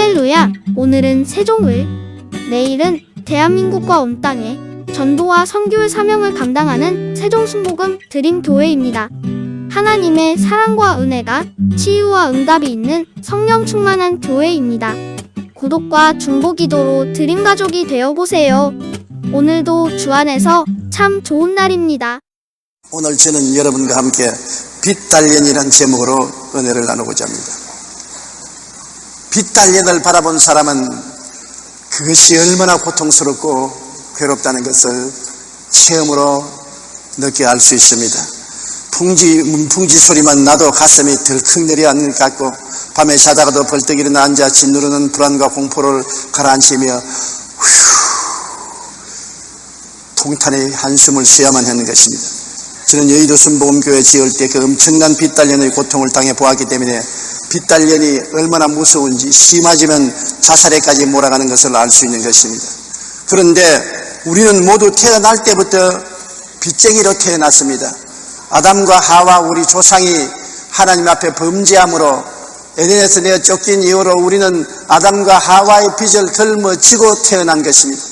할렐루야! 오늘은 세종을, 내일은 대한민국과 온 땅에 전도와 선교의 사명을 감당하는 세종순복음 드림교회입니다. 하나님의 사랑과 은혜가 치유와 응답이 있는 성령 충만한 교회입니다. 구독과 중보기도로 드림가족이 되어보세요. 오늘도 주 안에서 참 좋은 날입니다. 오늘 저는 여러분과 함께 빛달년이라는 제목으로 은혜를 나누고자 합니다. 빛달년을 바라본 사람은 그것이 얼마나 고통스럽고 괴롭다는 것을 체험으로 느끼게 알 수 있습니다. 문풍지 소리만 나도 가슴이 덜컥 내려앉는 것 같고, 밤에 자다가도 벌떡 일어나 앉아 짓누르는 불안과 공포를 가라앉히며 통탄의 한숨을 쉬어야만 하는 것입니다. 저는 여의도 순복음교회 지을 때 그 엄청난 빛달년의 고통을 당해 보았기 때문에 빛달년이 얼마나 무서운지, 심해지면 자살에까지 몰아가는 것을 알 수 있는 것입니다. 그런데 우리는 모두 태어날 때부터 빚쟁이로 태어났습니다. 아담과 하와 우리 조상이 하나님 앞에 범죄함으로 에덴에서 내어 쫓긴 이후로 우리는 아담과 하와의 빚을 걸머쥐고 태어난 것입니다.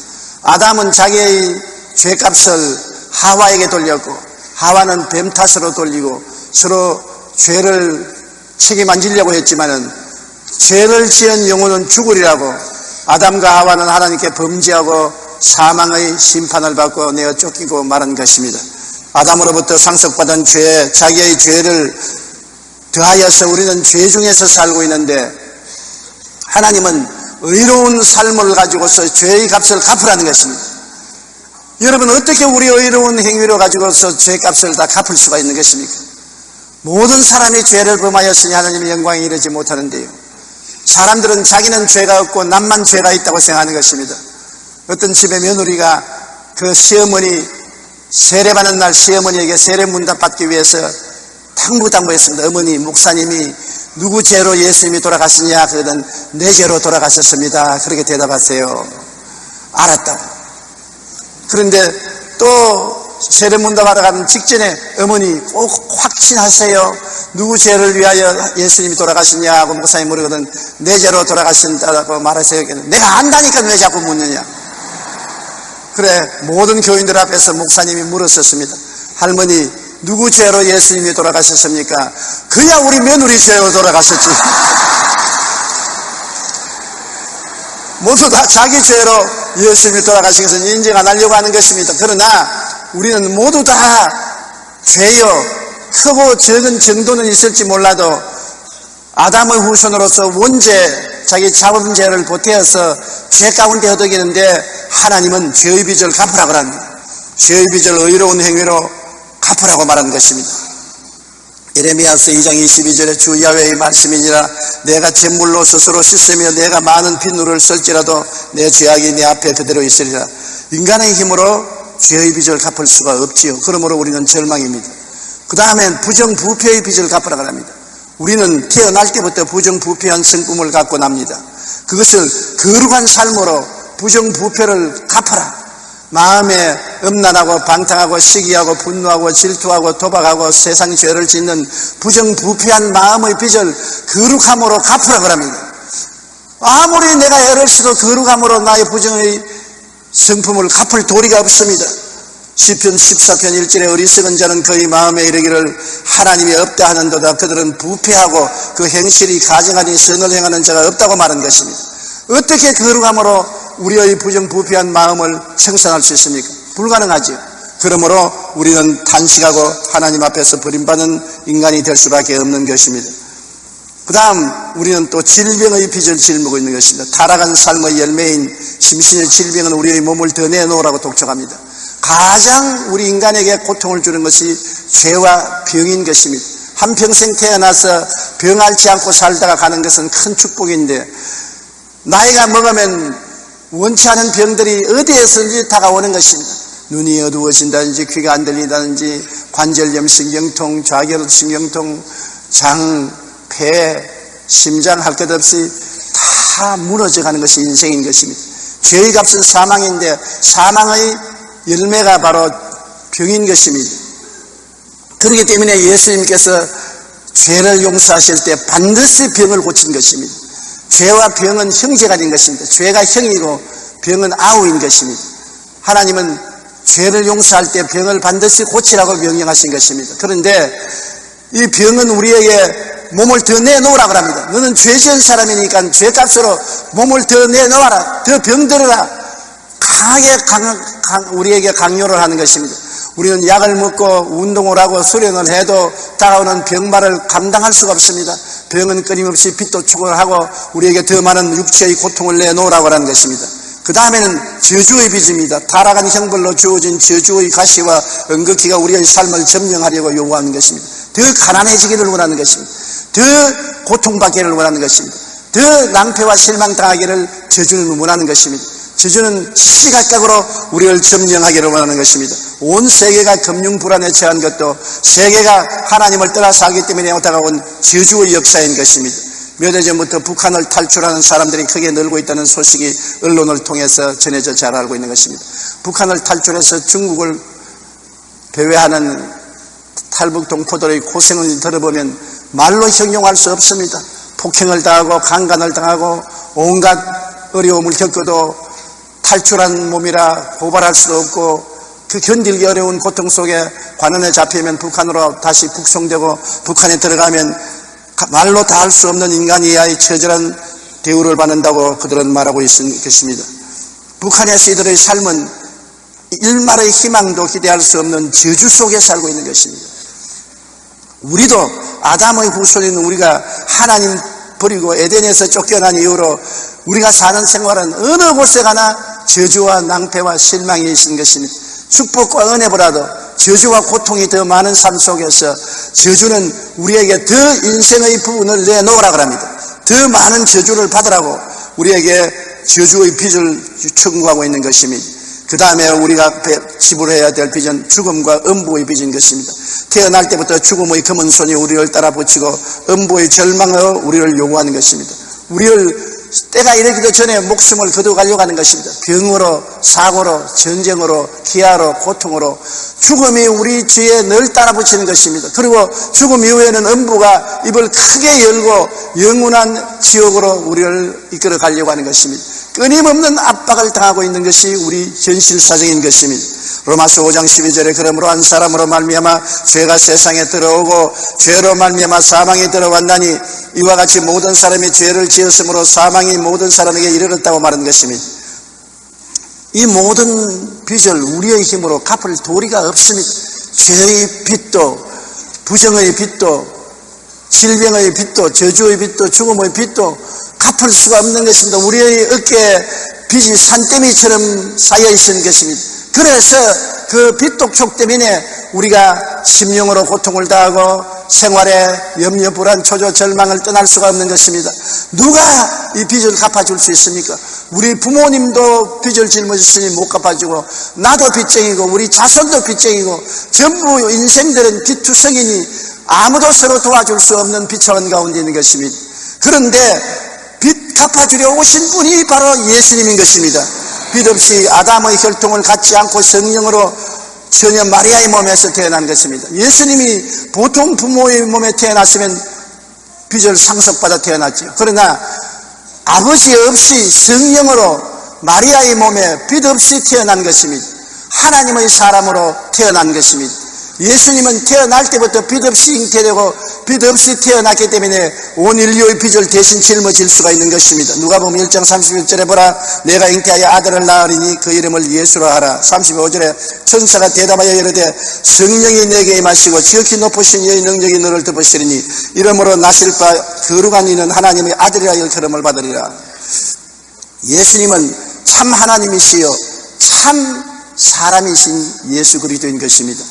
아담은 자기의 죄값을 하와에게 돌렸고, 하와는 뱀 탓으로 돌리고 서로 죄를 책임 안 지려고 했지만은 죄를 지은 영혼은 죽으리라고 아담과 하와는 하나님께 범죄하고 사망의 심판을 받고 내어 쫓기고 말한 것입니다. 아담으로부터 상속받은 죄, 자기의 죄를 더하여서 우리는 죄 중에서 살고 있는데, 하나님은 의로운 삶을 가지고서 죄의 값을 갚으라는 것입니다. 여러분, 어떻게 우리 의로운 행위로 가지고서 죄값을 다 갚을 수가 있는 것입니까? 모든 사람이 죄를 범하였으니 하나님의 영광에 이르지 못하는데요. 사람들은 자기는 죄가 없고 남만 죄가 있다고 생각하는 것입니다. 어떤 집의 며느리가 그 시어머니 세례받는 날 시어머니에게 세례 문답 받기 위해서 당부했습니다. 어머니, 목사님이 누구 죄로 예수님이 돌아가시냐? 그러던 내 죄로 돌아가셨습니다. 그렇게 대답하세요. 알았다고. 그런데 또 세례 문답하러 가는 직전에 어머니 꼭 확신하세요. 누구 죄를 위하여 예수님이 돌아가시냐고 목사님 물으거든. 내 죄로 돌아가신다고 말하세요. 내가 안다니까 왜 자꾸 묻느냐? 그래, 모든 교인들 앞에서 목사님이 물었었습니다. 할머니, 누구 죄로 예수님이 돌아가셨습니까? 그냥 우리 며느리 죄로 돌아가셨지. 모두 다 자기 죄로 예수님이 돌아가신 것은 인정 안 하려고 하는 것입니다. 그러나 우리는 모두 다 죄요, 크고 적은 정도는 있을지 몰라도 아담의 후손으로서 원죄, 자기 자범죄를 보태어서 죄 가운데 허덕이는데, 하나님은 죄의 빚을 갚으라고 합니다. 죄의 빚을 의로운 행위로 갚으라고 말한 것입니다. 예레미야서 2장 22절에 주 야훼의 말씀이니라. 내가 잿물로 스스로 씻으며 내가 많은 빗물을 쓸지라도 내 죄악이 내 앞에 그대로 있으리라. 인간의 힘으로 죄의 빚을 갚을 수가 없지요. 그러므로 우리는 절망입니다. 그 다음엔 부정부패의 빚을 갚으라고 합니다. 우리는 태어날 때부터 부정부패한 성품을 갖고 납니다. 그것을 거룩한 삶으로 부정부패를 갚아라. 마음에 음란하고 방탕하고 시기하고 분노하고 질투하고 도박하고 세상 죄를 짓는 부정부패한 마음의 빚을 거룩함으로 갚으라고 합니다. 아무리 내가 애를 써도 거룩함으로 나의 부정의 성품을 갚을 도리가 없습니다. 시편 14편 1절에 어리석은 자는 그의 마음에 이르기를 하나님이 없다 하는도다. 그들은 부패하고 그 행실이 가증하니 선을 행하는 자가 없다고 말한 것입니다. 어떻게 거룩함으로 우리의 부정부패한 마음을 청산할 수 있습니까? 불가능하죠. 그러므로 우리는 단식하고 하나님 앞에서 버림받은 인간이 될 수밖에 없는 것입니다. 그 다음 우리는 또 질병의 빚을 짊고 있는 것입니다. 타락한 삶의 열매인 심신의 질병은 우리의 몸을 더 내놓으라고 독촉합니다. 가장 우리 인간에게 고통을 주는 것이 죄와 병인 것입니다. 한평생 태어나서 병 앓지 않고 살다가 가는 것은 큰 축복인데, 나이가 먹으면 원치 않은 병들이 어디에서든지 다가오는 것입니다. 눈이 어두워진다든지, 귀가 안 들린다든지, 관절염, 신경통, 좌결, 신경통, 장, 폐, 심장 할 것 없이 다 무너져가는 것이 인생인 것입니다. 죄의 값은 사망인데 사망의 열매가 바로 병인 것입니다. 그렇기 때문에 예수님께서 죄를 용서하실 때 반드시 병을 고친 것입니다. 죄와 병은 형제가 된 것입니다. 죄가 형이고 병은 아우인 것입니다. 하나님은 죄를 용서할 때 병을 반드시 고치라고 명령하신 것입니다. 그런데 이 병은 우리에게 몸을 더 내놓으라고 합니다. 너는 죄 지은 사람이니까 죄값으로 몸을 더 내놓아라. 더 병들어라. 강하게 우리에게 강요를 하는 것입니다. 우리는 약을 먹고 운동을 하고 수련을 해도 다가오는 병마를 감당할 수가 없습니다. 병은 끊임없이 빚도 추구를 하고 우리에게 더 많은 육체의 고통을 내놓으라고 하는 것입니다. 그 다음에는 저주의 빚입니다. 타락한 형벌로 주어진 저주의 가시와 은극기가 우리의 삶을 점령하려고 요구하는 것입니다. 더 가난해지기를 원하는 것입니다. 더 고통받기를 원하는 것입니다. 더 낭패와 실망당하기를 저주는 원하는 것입니다. 저주는 시각각으로 우리를 점령하기를 원하는 것입니다. 온 세계가 금융 불안에 처한 것도 세계가 하나님을 떠나 살기 때문에 다가온 저주의 역사인 것입니다. 몇 해 전부터 북한을 탈출하는 사람들이 크게 늘고 있다는 소식이 언론을 통해서 전해져 잘 알고 있는 것입니다. 북한을 탈출해서 중국을 배회하는 탈북 동포들의 고생을 들어보면 말로 형용할 수 없습니다. 폭행을 당하고 강간을 당하고 온갖 어려움을 겪어도 탈출한 몸이라 고발할 수도 없고 그 견딜기 어려운 고통 속에 관원에 잡히면 북한으로 다시 북송되고 북한에 들어가면 말로 다 할 수 없는 인간 이하의 처절한 대우를 받는다고 그들은 말하고 있습니다. 북한에서 이들의 삶은 일말의 희망도 기대할 수 없는 저주 속에 살고 있는 것입니다. 우리도 아담의 후손인 우리가 하나님 버리고 에덴에서 쫓겨난 이후로 우리가 사는 생활은 어느 곳에 가나 저주와 낭패와 실망이 있는 것입니다. 축복과 은혜보다도 저주와 고통이 더 많은 삶 속에서 저주는 우리에게 더 인생의 부분을 내놓으라고 합니다. 더 많은 저주를 받으라고 우리에게 저주의 빚을 청구하고 있는 것입니다. 그 다음에 우리가 지불해야 될 빚은 죽음과 음부의 빚인 것입니다. 태어날 때부터 죽음의 검은 손이 우리를 따라 붙이고 음부의 절망으로 우리를 요구하는 것입니다. 우리를 때가 이르기도 전에 목숨을 거둬가려고 하는 것입니다. 병으로, 사고로, 전쟁으로, 기아로, 고통으로 죽음이 우리 뒤에 늘 따라 붙이는 것입니다. 그리고 죽음 이후에는 음부가 입을 크게 열고 영원한 지옥으로 우리를 이끌어 가려고 하는 것입니다. 끊임없는 압박을 당하고 있는 것이 우리 현실 사정인 것입니다. 로마서 5장 12절에 그러므로 한 사람으로 말미암아 죄가 세상에 들어오고 죄로 말미암아 사망이 들어왔나니 이와 같이 모든 사람이 죄를 지었으므로 사망이 모든 사람에게 이르렀다고 말한 것입니다. 이 모든 빚을 우리의 힘으로 갚을 도리가 없습니다. 죄의 빚도 부정의 빚도 질병의 빚도 저주의 빚도 죽음의 빚도 갚을 수가 없는 것입니다. 우리의 어깨에 빚이 산더미처럼 쌓여 있는 것입니다. 그래서 그 빚독촉 때문에 우리가 심령으로 고통을 당하고 생활에 염려, 불안, 초조, 절망을 떠날 수가 없는 것입니다. 누가 이 빚을 갚아줄 수 있습니까? 우리 부모님도 빚을 짊어졌으니 못 갚아주고 나도 빚쟁이고 우리 자손도 빚쟁이고 전부 인생들은 빚투성이니 아무도 서로 도와줄 수 없는 비차원 가운데 있는 것입니다. 그런데 빚 갚아주려 오신 분이 바로 예수님인 것입니다. 빚 없이 아담의 혈통을 갖지 않고 성령으로 처녀 마리아의 몸에서 태어난 것입니다. 예수님이 보통 부모의 몸에 태어났으면 빚을 상속받아 태어났죠. 그러나 아버지 없이 성령으로 마리아의 몸에 빚 없이 태어난 것입니다. 하나님의 사람으로 태어난 것입니다. 예수님은 태어날 때부터 빚 없이 잉태되고 빚 없이 태어났기 때문에 온 인류의 빚을 대신 짊어질 수가 있는 것입니다. 누가복음 1장 31절에 보라 내가 잉태하여 아들을 낳으리니 그 이름을 예수라 하라. 35절에 천사가 대답하여 이르되 성령이 내게 임하시고 지극히 높으신 이의 능력이 너를 덮으시리니 이러므로 나실 바 거룩한 이는 하나님의 아들이라 일컬음을 받으리라. 예수님은 참 하나님이시요 참 사람이신 예수 그리스도인 것입니다.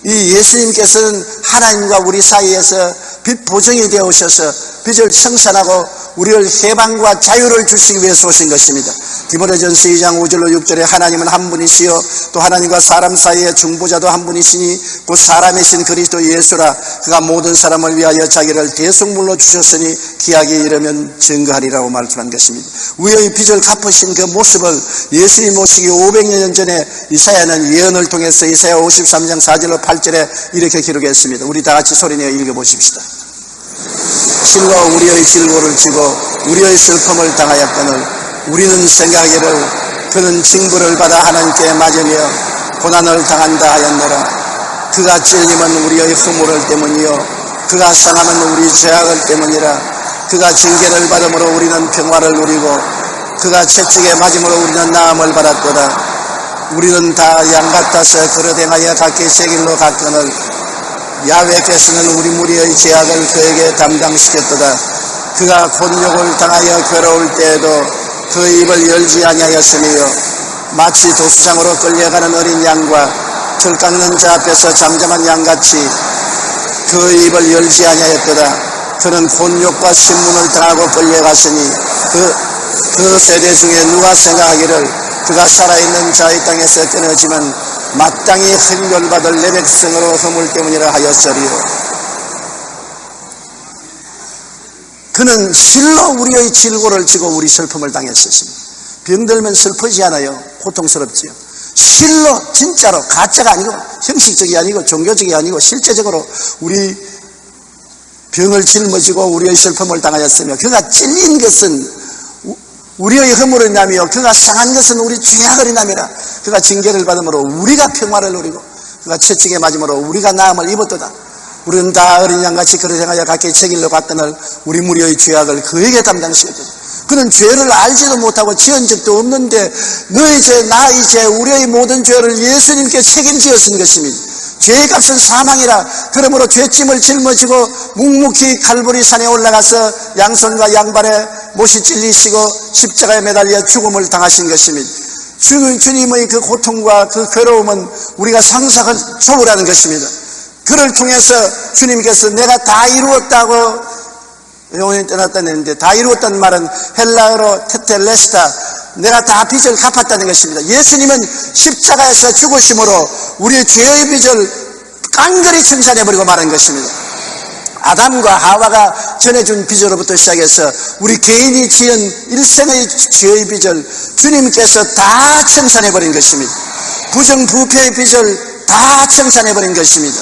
이 예수님께서는 하나님과 우리 사이에서 빚 보증이 되어 오셔서 빚을 청산하고 우리를 해방과 자유를 주시기 위해서 오신 것입니다. 디모데전서 2장 5절로 6절에 하나님은 한 분이시요 또 하나님과 사람 사이의 중보자도 한 분이시니 그 사람이신 그리스도 예수라. 그가 모든 사람을 위하여 자기를 대속물로 주셨으니 기약이 이르면 증거하리라고 말씀한 것입니다. 우리의 빚을 갚으신 그 모습을 예수님 오시기 500년 전에 이사야는 예언을 통해서 이사야 53장 4절로 8절에 이렇게 기록했습니다. 우리 다 같이 소리내어 읽어보십시다. 실로 우리의 질고를 지고 우리의 슬픔을 당하였거늘 우리는 생각하기를 그는 징벌을 받아 하나님께 맞으며 고난을 당한다 하였노라. 그가 찔림은 우리의 허물을 때문이요 그가 상함은 우리 죄악을 때문이라. 그가 징계를 받음으로 우리는 평화를 누리고 그가 채찍에 맞음으로 우리는 나음을 받았도다. 우리는 다 양같아서 그릇 행하여 각기 제 길로 갔거늘 야훼께서는 우리 무리의 죄악을 그에게 담당시켰도다. 그가 곤욕을 당하여 괴로울 때에도 그 입을 열지 아니하였으며 마치 도수장으로 끌려가는 어린 양과 털 깎는 자 앞에서 잠잠한 양같이 그 입을 열지 아니하였도다. 그는 곤욕과 신문을 당하고 끌려갔으니 그 세대 중에 누가 생각하기를 그가 살아있는 자의 땅에서 끊어지면 마땅히 횡렬받을 내 백성으로 허물 때문이라 하였으리요. 그는 실로 우리의 질고를 지고 우리 슬픔을 당했으십니다. 병들면 슬프지 않아요. 고통스럽지요. 실로 진짜로 가짜가 아니고 형식적이 아니고 종교적이 아니고 실제적으로 우리 병을 짊어지고 우리의 슬픔을 당하였으며 그가 찔린 것은 우리의 허물을 인하며 그가 상한 것은 우리 죄악을 인하며 그가 징계를 받음으로 우리가 평화를 누리고 그가 채찍에 맞음으로 우리가 나음을 입었도다. 우리는 다 어린 양같이 그를 향하여 각기 제 길로 갔거늘 우리 무리의 죄악을 그에게 담당시켰도다. 그는 죄를 알지도 못하고 지은 적도 없는데 너의 죄, 나의 죄, 우리의 모든 죄를 예수님께 책임지었은 것입니다. 죄의 값은 사망이라. 그러므로 죄짐을 짊어지고 묵묵히 칼보리 산에 올라가서 양손과 양발에 못이 찔리시고 십자가에 매달려 죽음을 당하신 것입니다. 주님의 그 고통과 그 괴로움은 우리가 상상을 초월하는 것입니다. 그를 통해서 주님께서 내가 다 이루었다고 영원히 떠났다는 했는데 다 이루었다는 말은 헬라어로 테텔레스타, 내가 다 빚을 갚았다는 것입니다. 예수님은 십자가에서 죽으심으로 우리의 죄의 빚을 깡그리 청산해버리고 말한 것입니다. 아담과 하와가 전해준 빚으로부터 시작해서 우리 개인이 지은 일생의 죄의 빚을 주님께서 다 청산해버린 것입니다. 부정부패의 빚을 다 청산해버린 것입니다.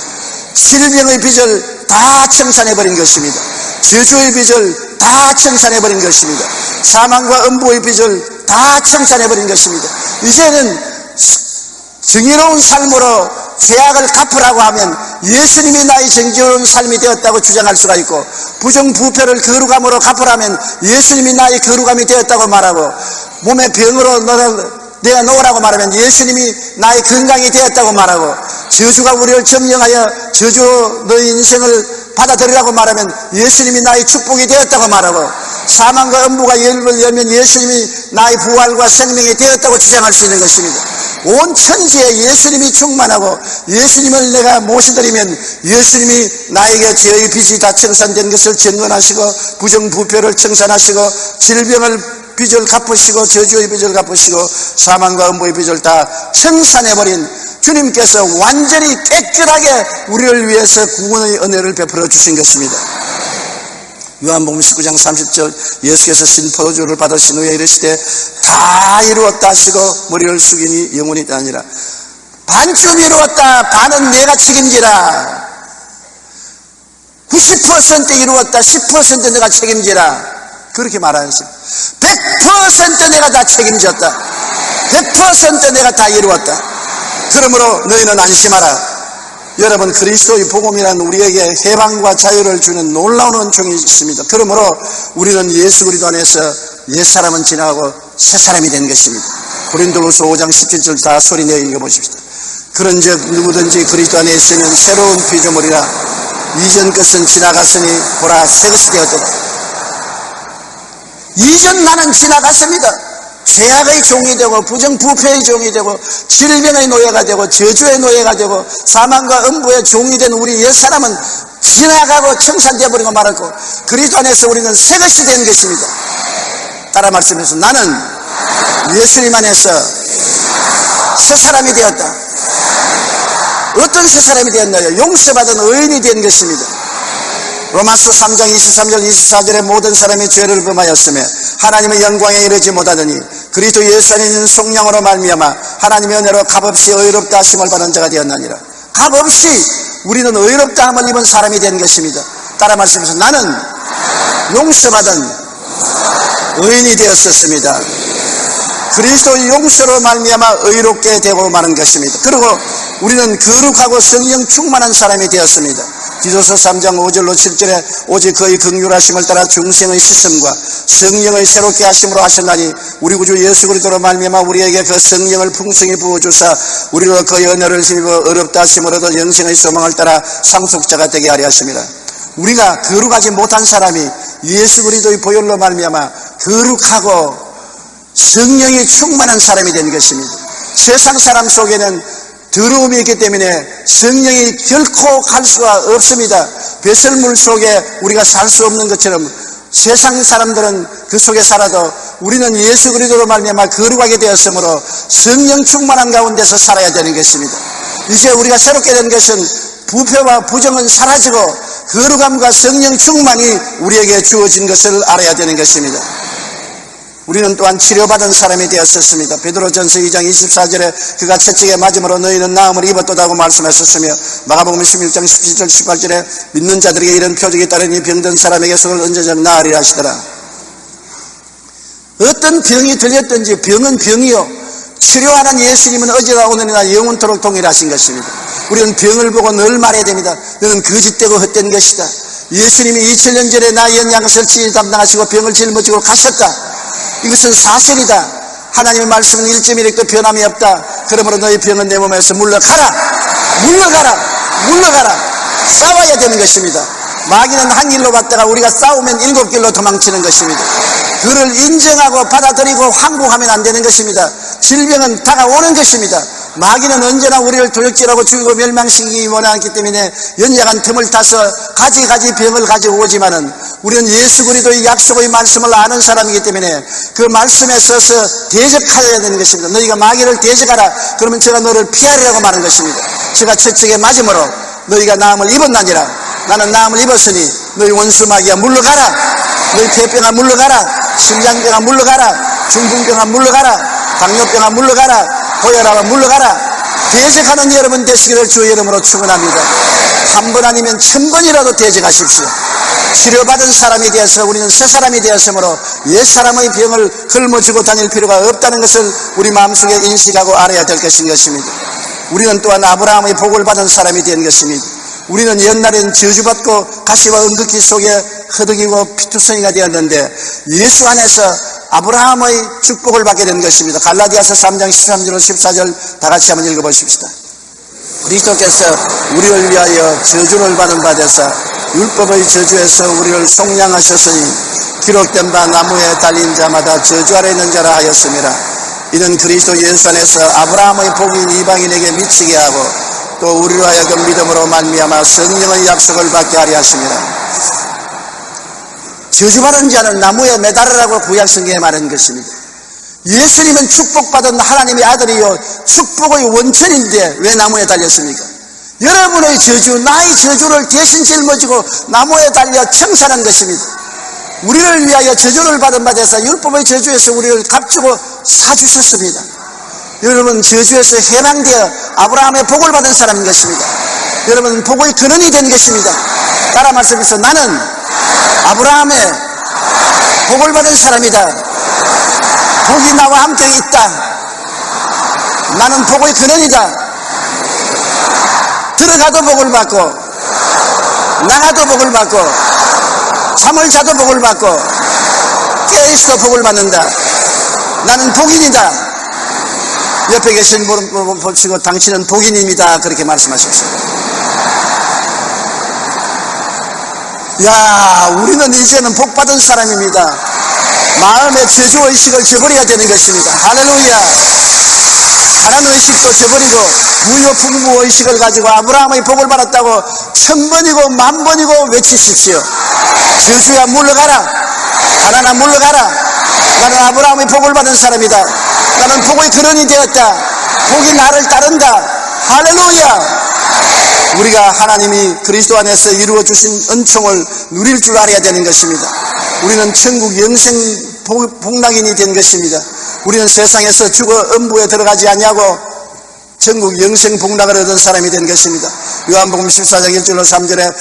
질병의 빚을 다 청산해버린 것입니다. 저주의 빚을 다 청산해버린 것입니다. 사망과 음부의 빚을 다 청산해버린 것입니다. 이제는 정의로운 삶으로 죄악을 갚으라고 하면 예수님이 나의 정의로운 삶이 되었다고 주장할 수가 있고, 부정부패를 거룩함으로 갚으라면 예수님이 나의 거룩함이 되었다고 말하고, 몸의 병으로 내어 놓으라고 말하면 예수님이 나의 건강이 되었다고 말하고, 저주가 우리를 점령하여 저주 너의 인생을 받아들이라고 말하면 예수님이 나의 축복이 되었다고 말하고, 사망과 음부가 열을 열면 예수님이 나의 부활과 생명이 되었다고 주장할 수 있는 것입니다. 온 천지에 예수님이 충만하고 예수님을 내가 모셔드리면 예수님이 나에게 죄의 빚이 다 청산된 것을 증언하시고, 부정부패를 청산하시고, 질병을 빚을 갚으시고, 저주의 빚을 갚으시고, 사망과 음부의 빚을 다 청산해버린 주님께서 완전히 깨끗하게 우리를 위해서 구원의 은혜를 베풀어 주신 것입니다. 요한복음 19장 30절, 예수께서 신 포도주를 받으신 후에 이르시되 다 이루었다 하시고 머리를 숙이니 영원히 아니라 반쯤 이루었다, 반은 내가 책임지라. 90% 이루었다, 10% 내가 책임지라, 그렇게 말하였어요. 100% 내가 다 책임졌다, 100% 내가 다 이루었다. 그러므로 너희는 안심하라. 여러분, 그리스도의 복음이란 우리에게 해방과 자유를 주는 놀라운 은총이 있습니다. 그러므로 우리는 예수 그리스도 안에서 옛사람은 지나가고 새사람이 된 것입니다. 고린도후서 5장 17절 다 소리내어 읽어보십시다. 그런즉 누구든지 그리스도 안에 있으면 새로운 피조물이라, 이전 것은 지나갔으니 보라 새 것이 되었도다. 이전 나는 지나갔습니다. 죄악의 종이 되고 부정부패의 종이 되고 질병의 노예가 되고 저주의 노예가 되고 사망과 음부의 종이 된 우리 옛사람은 지나가고 청산되어 버리고 말았고, 그리스도 안에서 우리는 새 것이 된 것입니다. 따라 말씀해서 나는 예수님 안에서 새 사람이 되었다. 어떤 새 사람이 되었나요? 용서받은 의인이 된 것입니다. 로마서 3장 23절 24절에 모든 사람이 죄를 범하였으며 하나님의 영광에 이르지 못하더니 그리스도 예수 안에 있는 속량으로 말미암아 하나님의 은혜로 값없이 의롭다 하심을 받은 자가 되었나니라. 값없이 우리는 의롭다 함을 입은 사람이 된 것입니다. 따라 말씀해서 나는 용서받은 의인이 되었었습니다. 그리스도의 용서로 말미암아 의롭게 되고 마는 것입니다. 그리고 우리는 거룩하고 성령 충만한 사람이 되었습니다. 디도서 3장 5절로 7절에 오직 그의 긍휼하심을 따라 중생의 씻음과 성령의 새롭게 하심으로 하셨나니 우리 구주 예수 그리스도로 말미암아 우리에게 그 성령을 풍성히 부어주사 우리로 그의 은혜를 힘입어 어렵다 하심으로도 영생의 소망을 따라 상속자가 되게 하려 하십니다. 우리가 거룩하지 못한 사람이 예수 그리스도의 보혈로 말미암아 거룩하고 성령이 충만한 사람이 된 것입니다. 세상 사람 속에는 더러움이 있기 때문에 성령이 결코 갈 수가 없습니다. 배설물 속에 우리가 살 수 없는 것처럼 세상 사람들은 그 속에 살아도 우리는 예수 그리스도로 말미암아 거룩하게 되었으므로 성령 충만한 가운데서 살아야 되는 것입니다. 이제 우리가 새롭게 된 것은 부패와 부정은 사라지고 거룩함과 성령 충만이 우리에게 주어진 것을 알아야 되는 것입니다. 우리는 또한 치료받은 사람이 되었었습니다. 베드로전서 2장 24절에 그가 채찍에 맞음으로 너희는 나음을 입었도다고 말씀하셨으며 마가복음 16장 17절 18절에 믿는 자들에게 이런 표적이 따르니 병든 사람에게 손을 얹어져 나으리라 하시더라. 어떤 병이 들렸든지 병은 병이요 치료하는 예수님은 어제나 오늘이나 영원토록 동일하신 것입니다. 우리는 병을 보고 늘 말해야 됩니다. 너는 거짓되고 헛된 것이다. 예수님이 2000년 전에 나의 연약을 친히 담당하시고 병을 짊어지고 가셨다. 이것은 사실이다. 하나님의 말씀은 1.1획도 변함이 없다. 그러므로 너희 병은 내 몸에서 물러가라. 물러가라. 물러가라. 싸워야 되는 것입니다. 마귀는 한 길로 갔다가 우리가 싸우면 7길로 도망치는 것입니다. 그를 인정하고 받아들이고 항복하면 안 되는 것입니다. 질병은 다가오는 것입니다. 마귀는 언제나 우리를 도적질하고 죽이고 멸망시키기 원하기 때문에 연약한 틈을 타서 가지 병을 가지고 오지만은 우리는 예수 그리스도의 약속의 말씀을 아는 사람이기 때문에 그 말씀에 서서 대적하여야 되는 것입니다. 너희가 마귀를 대적하라. 그러면 제가 너를 피하리라고 말하는 것입니다. 제가 채찍에 맞음으로 너희가 나음을 입었나니라. 나는 나음을 입었으니 너희 원수 마귀야 물러가라. 너희 폐병아 물러가라. 심장병아 물러가라. 중풍병아 물러가라. 당뇨병아 물러가라. 고혈압아 물러가라. 대적하는 여러분 되시기를 주의 이름으로 축원합니다. 한 번 아니면 1000번이라도 대적하십시오. 치료받은 사람이 되어서 우리는 새 사람이 되었으므로 옛 사람의 병을 짊어지고 다닐 필요가 없다는 것을 우리 마음속에 인식하고 알아야 될 것인 것입니다. 우리는 또한 아브라함의 복을 받은 사람이 된 것입니다. 우리는 옛날엔 저주받고 가시와 은극기 속에 허덕이고 피투성이가 되었는데 예수 안에서 아브라함의 축복을 받게 된 것입니다. 갈라디아서 3장 13절 14절 다 같이 한번 읽어보십시다. 그리스도께서 우리를 위하여 저주를 받은 바 되사 율법의 저주에서 우리를 속량하셨으니 기록된 바 나무에 달린 자마다 저주 아래 있는 자라 하였습니다. 이는 그리스도 예수 안에서 아브라함의 복인 이방인에게 미치게 하고 또 우리로 하여금 믿음으로 말미암아 성령의 약속을 받게 하려 하십니다. 저주받은 자는 나무에 매달으라고 구약성경에 말한 것입니다. 예수님은 축복받은 하나님의 아들이요 축복의 원천인데 왜 나무에 달렸습니까? 여러분의 저주, 나의 저주를 대신 짊어지고 나무에 달려 청산한 것입니다. 우리를 위하여 저주를 받은 바 되사 율법의 저주에서 우리를 값주고 사주셨습니다. 여러분 저주에서 해방되어 아브라함의 복을 받은 사람인 것입니다. 여러분 복의 근원이 된 것입니다. 따라 말씀해서 나는 아브라함의 복을 받은 사람이다. 복이 나와 함께 있다. 나는 복의 근원이다. 들어가도 복을 받고 나가도 복을 받고 잠을 자도 복을 받고 깨어있어도 복을 받는다. 나는 복인이다. 옆에 계신 분 보시고 당신은 복인입니다. 그렇게 말씀하십시오. 야, 우리는 이제는 복받은 사람입니다. 마음의 저주의식을 저버려야 되는 것입니다. 할렐루야. 다른 의식도 저버리고 부유풍부의식을 가지고 아브라함의 복을 받았다고 1000번이고 10,000번이고 외치십시오. 저주야 물러가라. 가난아 물러가라. 나는 아브라함의 복을 받은 사람이다. 나는 복의 근원이 되었다. 복이 나를 따른다. 할렐루야. 우리가 하나님이 그리스도 안에서 이루어 주신 은총을 누릴 줄 알아야 되는 것입니다. 우리는 천국 영생 복락인이 된 것입니다. 우리는 세상에서 죽어 음부에 들어가지 아니하고 천국 영생 복락을 얻은 사람이 된 것입니다. 요한복음 14장 1절로 3절에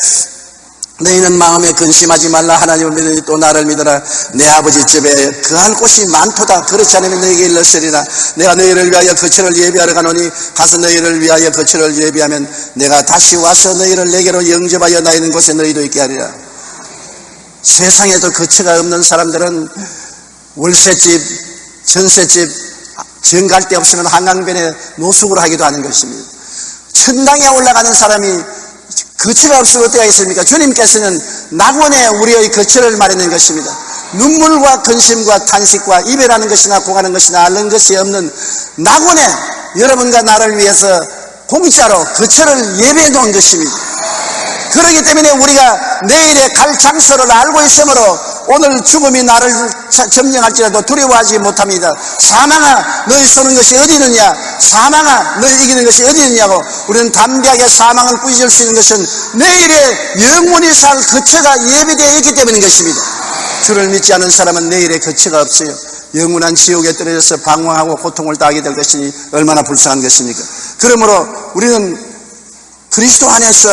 너희는 마음에 근심하지 말라. 하나님을 믿으니 또 나를 믿어라. 내 아버지 집에 거할 곳이 많도다. 그렇지 않으면 너희에게 일렀으리라. 내가 너희를 위하여 거처를 예비하러 가노니 가서 너희를 위하여 거처를 예비하면 내가 다시 와서 너희를 내게로 영접하여 나 있는 곳에 너희도 있게 하리라. 세상에도 거처가 없는 사람들은 월세집, 전세집, 정 갈 데 없으면 한강변에 노숙을 하기도 하는 것입니다. 천당에 올라가는 사람이 거처가 없으면 어떻게 하겠습니까? 주님께서는 낙원에 우리의 거처를 마련한 것입니다. 눈물과 근심과 탄식과 이별하는 것이나 고가는 것이나 앓는 것이 없는 낙원에 여러분과 나를 위해서 공짜로 거처를 예배해 놓은 것입니다. 그렇기 때문에 우리가 내일에 갈 장소를 알고 있으므로 오늘 죽음이 나를 점령할지라도 두려워하지 못합니다. 사망아, 너희 쏘는 것이 어디 있느냐? 사망아, 너희 이기는 것이 어디 있느냐고. 우리는 담대하게 사망을 꾸짖을 수 있는 것은 내일에 영원히 살 거처가 예비되어 있기 때문인 것입니다. 주를 믿지 않은 사람은 내일에 거처가 없어요. 영원한 지옥에 떨어져서 방황하고 고통을 당하게 될 것이니 얼마나 불쌍한 것입니까? 그러므로 우리는 그리스도 안에서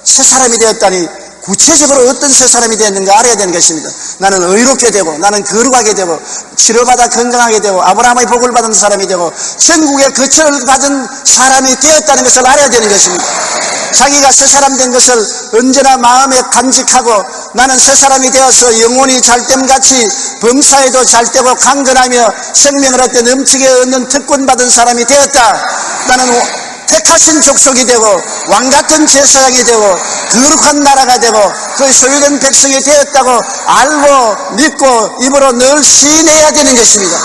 새 사람이 되었다니 구체적으로 어떤 새 사람이 되었는가 알아야 되는 것입니다. 나는 의롭게 되고 나는 거룩하게 되고 치료받아 건강하게 되고 아브라함의 복을 받은 사람이 되고 천국의 거처를 받은 사람이 되었다는 것을 알아야 되는 것입니다. 자기가 새 사람 된 것을 언제나 마음에 간직하고 나는 새 사람이 되어서 영혼이 잘됨같이 범사에도 잘되고 강건하며 생명을 얻되 넘치게 얻는 특권 받은 사람이 되었다. 나는 택하신 족속이 되고 왕같은 제사장이 되고 거룩한 나라가 되고 그의 소유된 백성이 되었다고 알고 믿고 입으로 늘 시인해야 되는 것입니다.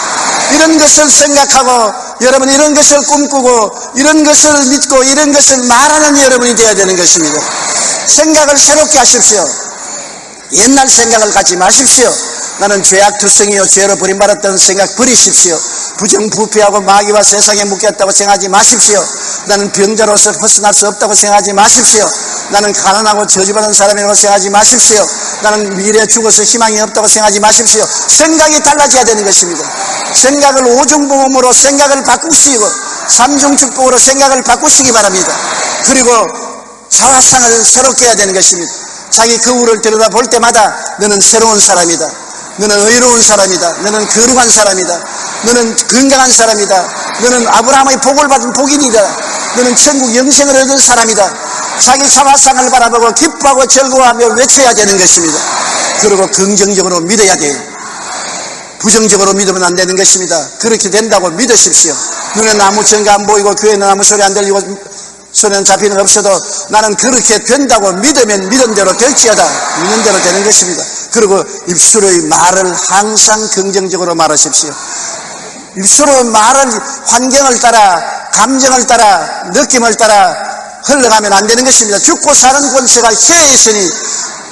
이런 것을 생각하고 여러분 이런 것을 꿈꾸고 이런 것을 믿고 이런 것을 말하는 여러분이 되어야 되는 것입니다. 생각을 새롭게 하십시오. 옛날 생각을 갖지 마십시오. 나는 죄악투성이요 죄로 버림받았다는 생각 버리십시오. 부정부패하고 마귀와 세상에 묶였다고 생각하지 마십시오. 나는 병자로서 벗어날 수 없다고 생각하지 마십시오. 나는 가난하고 저주받은 사람이라고 생각하지 마십시오. 나는 미래에 죽어서 희망이 없다고 생각하지 마십시오. 생각이 달라져야 되는 것입니다. 생각을 오중복음으로 생각을 바꾸시고 삼중축복으로 생각을 바꾸시기 바랍니다. 그리고 자화상을 새롭게 해야 되는 것입니다. 자기 거울을 들여다볼 때마다 너는 새로운 사람이다. 너는 의로운 사람이다. 너는 거룩한 사람이다. 너는 건강한 사람이다. 너는 아브라함의 복을 받은 복인이다. 너는 천국 영생을 얻은 사람이다. 자기 자화상을 바라보고 기뻐하고 즐거워하며 외쳐야 되는 것입니다. 그리고 긍정적으로 믿어야 돼요. 부정적으로 믿으면 안 되는 것입니다. 그렇게 된다고 믿으십시오. 눈에는 아무 증거 안 보이고 귀에는 아무 소리 안 들리고 손에는 잡히는 거 없어도 나는 그렇게 된다고 믿으면 믿은 대로 될지어다. 믿는 대로 되는 것입니다. 그리고 입술의 말을 항상 긍정적으로 말하십시오. 입술의 말을 환경을 따라 감정을 따라 느낌을 따라 흘러가면 안 되는 것입니다. 죽고 사는 권세가 혀에 있으니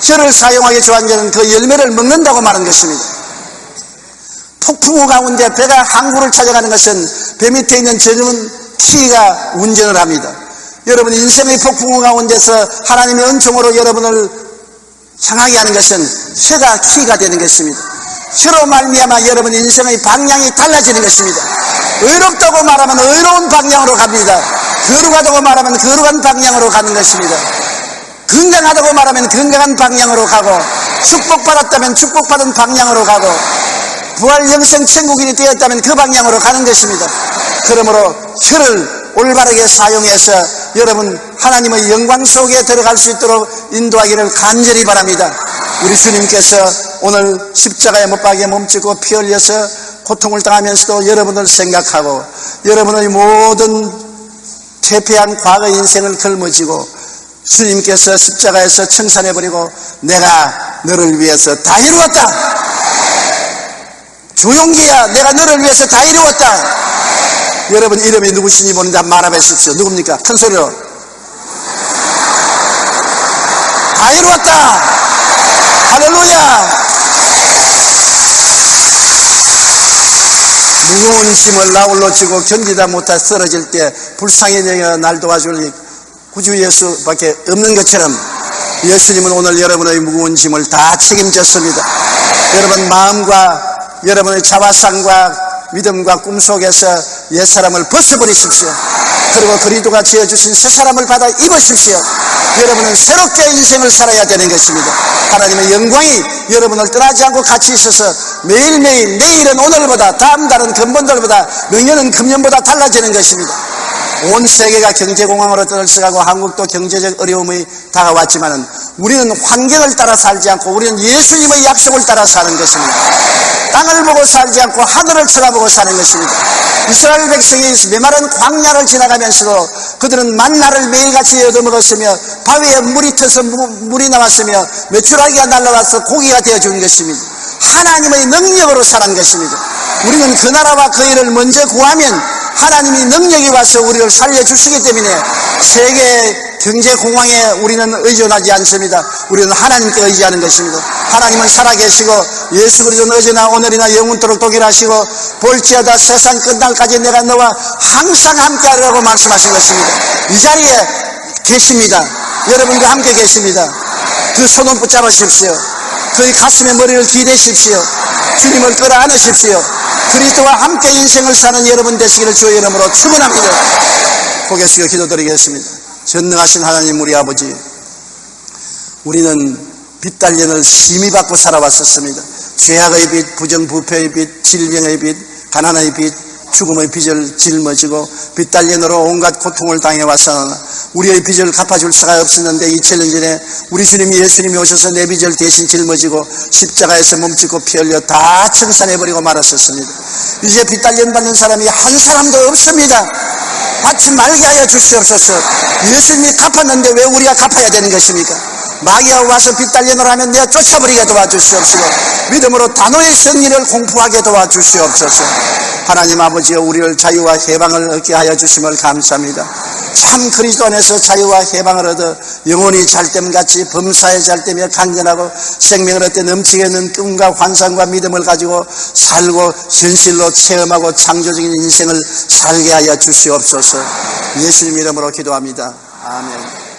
혀를 사용하기 좋아하는 자는 그 열매를 먹는다고 말한 것입니다. 폭풍우 가운데 배가 항구를 찾아가는 것은 배 밑에 있는 저녁은 키가 운전을 합니다. 여러분 인생의 폭풍우 가운데서 하나님의 은총으로 여러분을 향하게 하는 것은 혀가 키가 되는 것입니다. 혀로 말미암아 여러분 인생의 방향이 달라지는 것입니다. 의롭다고 말하면 의로운 방향으로 갑니다. 거룩하다고 말하면 거룩한 방향으로 가는 것입니다. 건강하다고 말하면 건강한 방향으로 가고 축복받았다면 축복받은 방향으로 가고 부활 영생 천국인이 되었다면 그 방향으로 가는 것입니다. 그러므로 혀를 올바르게 사용해서 여러분 하나님의 영광 속에 들어갈 수 있도록 인도하기를 간절히 바랍니다. 우리 주님께서 오늘 십자가에 못 박에 몸짓고 피 흘려서 고통을 당하면서도 여러분을 생각하고 여러분의 모든 퇴폐한 과거 인생을 걸머쥐고 주님께서 십자가에서 청산해버리고 내가 너를 위해서 다 이루었다. 조용기야 내가 너를 위해서 다 이루었다. 여러분 이름이 누구시니 보는데 한번 말해보십시오. 누굽니까? 큰 소리로. 다 이루었다. 할렐루야. 무거운 짐을 나홀로 지고 견디다 못해 쓰러질 때 불쌍히 내가 날 도와줄 구주 예수밖에 없는 것처럼 예수님은 오늘 여러분의 무거운 짐을 다 책임졌습니다. 여러분 마음과 여러분의 자화상과 믿음과 꿈속에서 옛사람을 벗어버리십시오. 그리고 그리스도가 지어주신 새사람을 받아 입으십시오. 여러분은 새롭게 인생을 살아야 되는 것입니다. 하나님의 영광이 여러분을 떠나지 않고 같이 있어서 매일매일 내일은 오늘보다, 다음 달은 금번달보다,明년은 금년보다 달라지는 것입니다. 온 세계가 경제공황으로 들썩하고 한국도 경제적 어려움이 다가왔지만은 우리는 환경을 따라 살지 않고 우리는 예수님의 약속을 따라 사는 것입니다. 땅을 보고 살지 않고 하늘을 쳐다보고 사는 것입니다. 이스라엘 백성이 메마른 광야를 지나가면서도 그들은 만나를 매일같이 얻어먹었으며 바위에 물이 터서 물이 나왔으며 메추라기가 날라와서 고기가 되어준 것입니다. 하나님의 능력으로 사는 것입니다. 우리는 그 나라와 그 일을 먼저 구하면 하나님이 능력이 와서 우리를 살려주시기 때문에 세계 경제 공황에 우리는 의존하지 않습니다. 우리는 하나님께 의지하는 것입니다. 하나님은 살아계시고 예수 그리스도는 어제나 오늘이나 영원토록 동일하시고 볼지어다 세상 끝날까지 내가 너와 항상 함께하리라고 말씀하신 것입니다. 이 자리에 계십니다. 여러분과 함께 계십니다. 그 손을 붙잡으십시오. 그의 가슴에 머리를 기대십시오. 주님을 끌어안으십시오. 그리스도와 함께 인생을 사는 여러분 되시기를 주의 이름으로 축원합니다. 고개 숙여 기도드리겠습니다. 전능하신 하나님 우리 아버지, 우리는 빚달년을 심히 받고 살아왔었습니다. 죄악의 빚, 부정부패의 빚, 질병의 빚, 가난의 빚, 죽음의 빚을 짊어지고 빚달년으로 온갖 고통을 당해왔사오나 우리의 빚을 갚아줄 수가 없었는데 2000년 전에 우리 주님이 예수님이 오셔서 내 빚을 대신 짊어지고 십자가에서 몸짓고 피 흘려 다 청산해버리고 말았었습니다. 이제 빚달년 받는 사람이 한 사람도 없습니다. 받지 말게 하여 주시옵소서. 예수님이 갚았는데 왜 우리가 갚아야 되는 것입니까? 마귀가 와서 빚달년을 하면 내가 쫓아버리게 도와주시옵시고 믿음으로 단호의 승리를 공포하게 도와주시옵소서. 하나님 아버지여, 우리를 자유와 해방을 얻게 하여 주심을 감사합니다. 참 그리스도 안에서 자유와 해방을 얻어 영혼이 잘됨같이 범사에 잘되며 강건하고 생명을 얻되 넘치게 있는 꿈과 환상과 믿음을 가지고 살고 현실로 체험하고 창조적인 인생을 살게 하여 주시옵소서. 예수님 이름으로 기도합니다. 아멘.